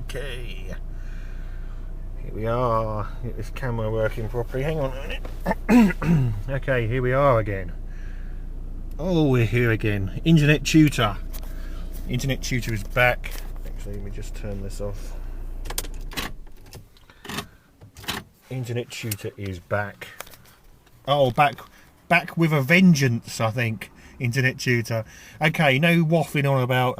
Okay, here we are. Get this camera working properly. Hang on a minute. Okay, here we are again. Oh, we're here again. Internet Tutor. Internet Tutor is back. Actually, let me just turn this off. Internet Tutor is back. Oh, back with a vengeance, I think. Internet Tutor. Okay, no waffling on about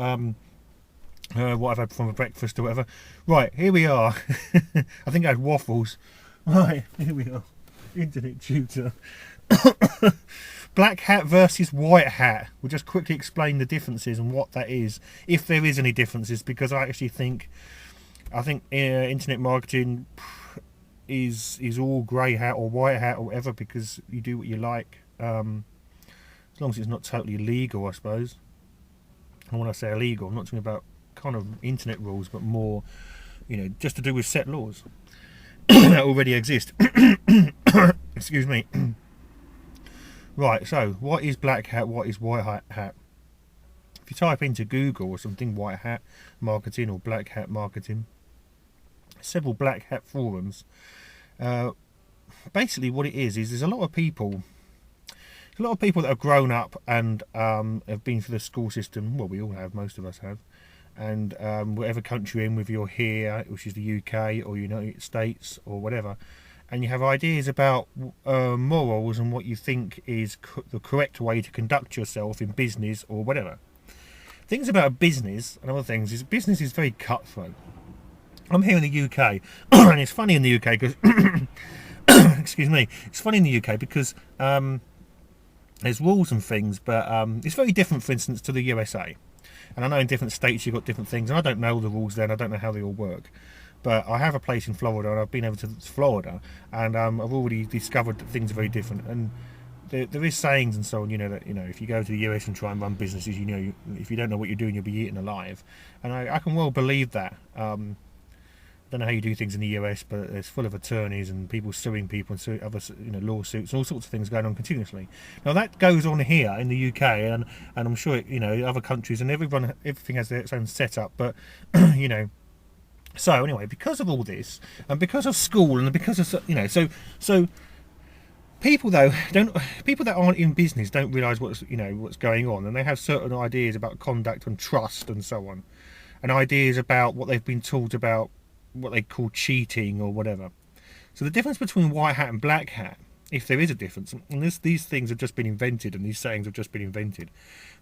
what I've had from breakfast or whatever. Right, here we are. I think I had waffles. Right, here we are. Internet Tutor. Black hat versus white hat. We'll just quickly explain the differences and what that is, if there is any differences, because I actually think internet marketing is all grey hat or white hat or whatever, because you do what you like, as long as it's not totally illegal, I suppose. And when I say illegal, I'm not talking about kind of internet rules, but more, just to do with set laws that already exist. Excuse me. Right, so what is black hat, what is white hat? If you type into Google or something, white hat marketing or black hat marketing, several black hat forums, basically what it is there's a lot of people that have grown up and have been through the school system. Well, we all have, most of us have, and whatever country you're in, whether you're here, which is the UK or United States or whatever, and you have ideas about morals and what you think is the correct way to conduct yourself in business or whatever. Things about business and other things is business is very cutthroat. I'm here in the UK, and it's funny in the UK because excuse me, it's funny in the UK because there's rules and things, but it's very different, for instance, to the USA. And I know in different states you've got different things, and I don't know the rules there, and I don't know how they all work. But I have a place in Florida, and I've been over to Florida, and I've already discovered that things are very different. And there is sayings and so on, that if you go to the US and try and run businesses, if you don't know what you're doing, you'll be eaten alive. And I can well believe that. I don't know how you do things in the US, but it's full of attorneys and people suing people and other lawsuits and all sorts of things going on continuously. Now that goes on here in the UK, and I'm sure other countries, and everything has its own setup. But so anyway, because of all this, and because of school, and because of so people that aren't in business don't realise what's going on, and they have certain ideas about conduct and trust and so on, and ideas about what they've been taught about what they call cheating or whatever. So the difference between white hat and black hat, if there is a difference, and these things have just been invented, and these sayings have just been invented.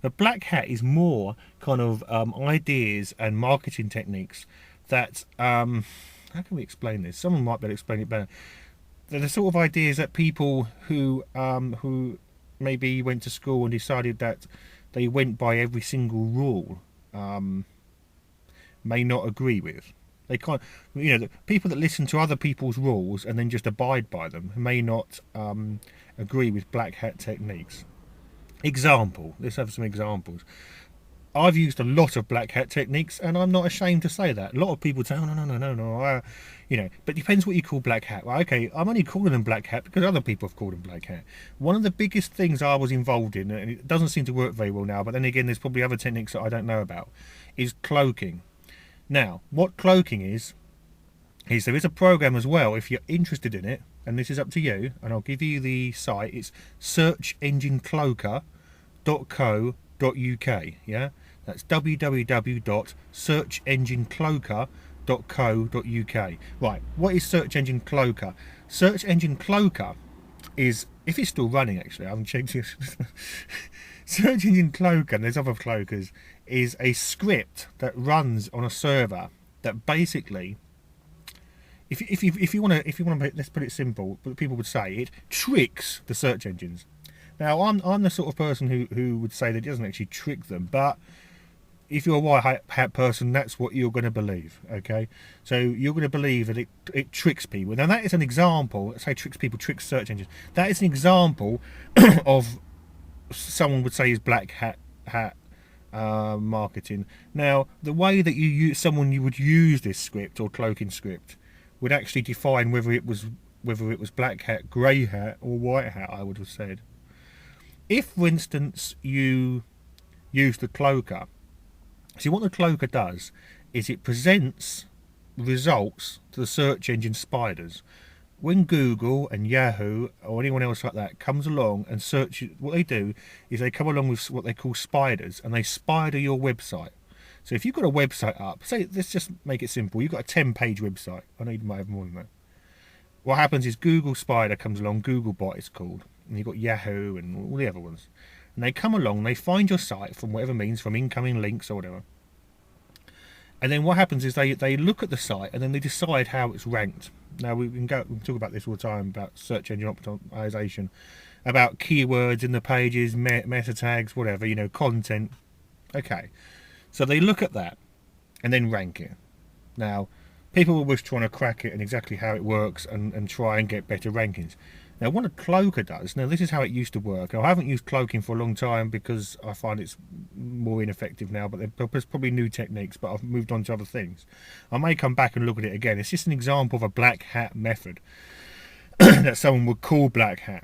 The black hat is more kind of ideas and marketing techniques that how can we explain this? Someone might be able to explain it better. They're the sort of ideas that people who maybe went to school and decided that they went by every single rule may not agree with. They can't, the people that listen to other people's rules and then just abide by them may not agree with black hat techniques. Example, let's have some examples. I've used a lot of black hat techniques, and I'm not ashamed to say that. A lot of people say, oh, no, but it depends what you call black hat. Well, okay, I'm only calling them black hat because other people have called them black hat. One of the biggest things I was involved in, and it doesn't seem to work very well now, but then again, there's probably other techniques that I don't know about, is cloaking. Now, what cloaking is there is a program as well, if you're interested in it, and this is up to you, and I'll give you the site. It's searchenginecloaker.co.uk, yeah? That's www.searchenginecloaker.co.uk. Right, what is Search Engine Cloaker? Search Engine Cloaker is, if it's still running actually, I haven't checked it. Search Engine Cloaker, and there's other cloakers, is a script that runs on a server that basically, if you want to, let's put it simple, but people would say it tricks the search engines. Now I'm the sort of person who would say that it doesn't actually trick them, but if you're a white hat person, that's what you're going to believe. Okay, so you're going to believe that it tricks people. Now that is an example. Let's say tricks people, tricks search engines. That is an example of someone would say is black hat marketing. Now, the way that you would use this script or cloaking script would actually define whether it was black hat, grey hat, or white hat. I would have said, if, for instance, you use the cloaker. See, what the cloaker does is it presents results to the search engine spiders. When Google and Yahoo or anyone else like that comes along and search, what they do is they come along with what they call spiders, and they spider your website. So if you've got a website up, say, let's just make it simple, you've got a 10-page website. I know you might have more than that. What happens is Google Spider comes along, Googlebot it's called, and you've got Yahoo and all the other ones. And they come along, they find your site from whatever means, from incoming links or whatever. And then what happens is they look at the site and then they decide how it's ranked. Now we can talk about this all the time, about search engine optimization, about keywords in the pages, meta tags, whatever, you know, content. Okay, so they look at that and then rank it. Now, people are always trying to crack it and exactly how it works and try and get better rankings. Now, what a Cloaker does, now this is how it used to work. I haven't used Cloaking for a long time because I find it's more ineffective now, but there's probably new techniques, but I've moved on to other things. I may come back and look at it again. It's just an example of a black hat method that someone would call black hat.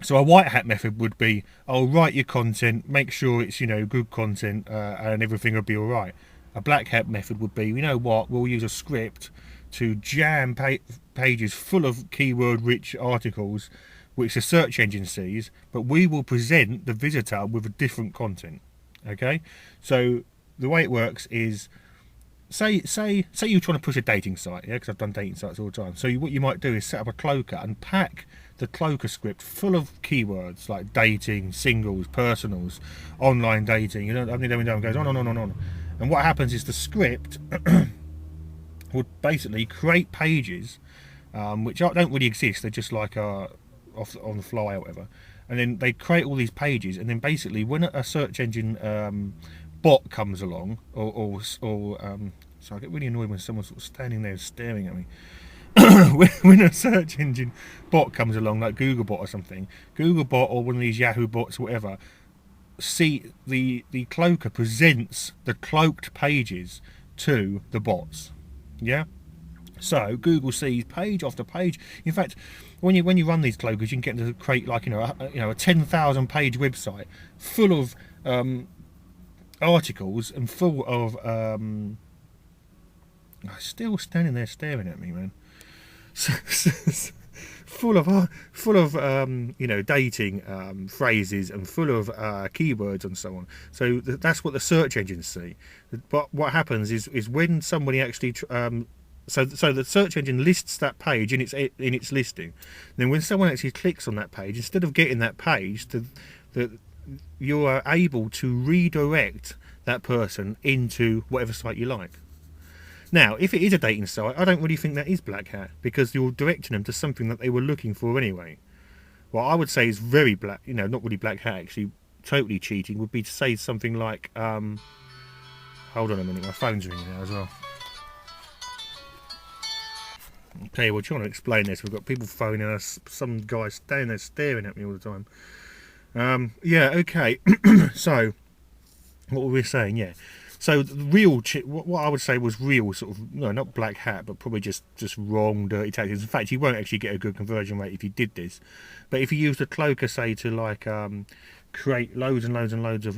So a white hat method would be, I'll write your content, make sure it's, you know, good content, and everything will be all right. A black hat method would be, you know what, we'll use a script to jam pages full of keyword-rich articles which the search engine sees, but we will present the visitor with a different content. Okay, so the way it works is, say you're trying to push a dating site, yeah, because I've done dating sites all the time. So what you might do is set up a Cloaker and pack the Cloaker script full of keywords like dating, singles, personals, online dating. You know, I mean, it goes on and on and on. And what happens is the script would basically create pages which don't really exist. They're just like on the fly or whatever. And then they create all these pages, and then basically when a search engine bot comes along, so I get really annoyed when someone's sort of standing there staring at me. when a search engine bot comes along, like Googlebot or something, Googlebot or one of these Yahoo bots, whatever, see the Cloaker presents the cloaked pages to the bots. Yeah, so Google sees page after page. In fact, when you run these Cloakers, you can get them to create, like, a 10,000 page website full of articles and full of still standing there staring at me, man. full of dating phrases and full of keywords and so on. So that's what the search engines see. But what happens is when somebody actually so the search engine lists that page in its listing. Then when someone actually clicks on that page, instead of getting that page, you are able to redirect that person into whatever site you like. Now, if it is a dating site, I don't really think that is black hat, because you're directing them to something that they were looking for anyway. What I would say is very black, not really black hat, actually, totally cheating, would be to say something like, hold on a minute, my phone's ringing now as well. Okay, we're trying to explain this. We've got people phoning us, some guy standing there staring at me all the time. Yeah, okay. So, what were we saying? Yeah. So the real, what I would say was real sort of, not black hat, but probably just wrong, dirty tactics. In fact, you won't actually get a good conversion rate if you did this. But if you used a Cloaker, say, to create loads and loads and loads of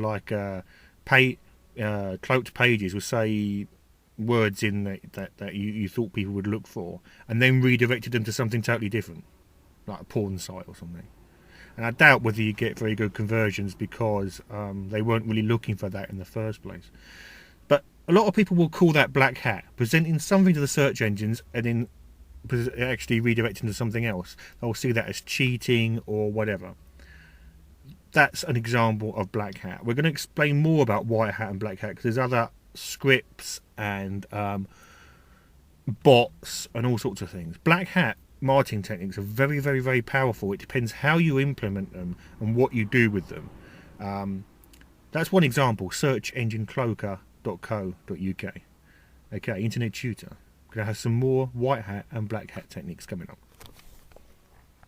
cloaked pages with, say, words in that you thought people would look for, and then redirected them to something totally different, like a porn site or something. And I doubt whether you get very good conversions, because they weren't really looking for that in the first place. But a lot of people will call that black hat, presenting something to the search engines and then actually redirecting to something else. They'll see that as cheating or whatever. That's an example of black hat. We're going to explain more about white hat and black hat, because there's other scripts and bots and all sorts of things. Black hat marketing techniques are very, very, very powerful. It depends how you implement them and what you do with them. That's one example, searchenginecloaker.co.uk. Okay, Internet Tutor. We're going to have some more white hat and black hat techniques coming up.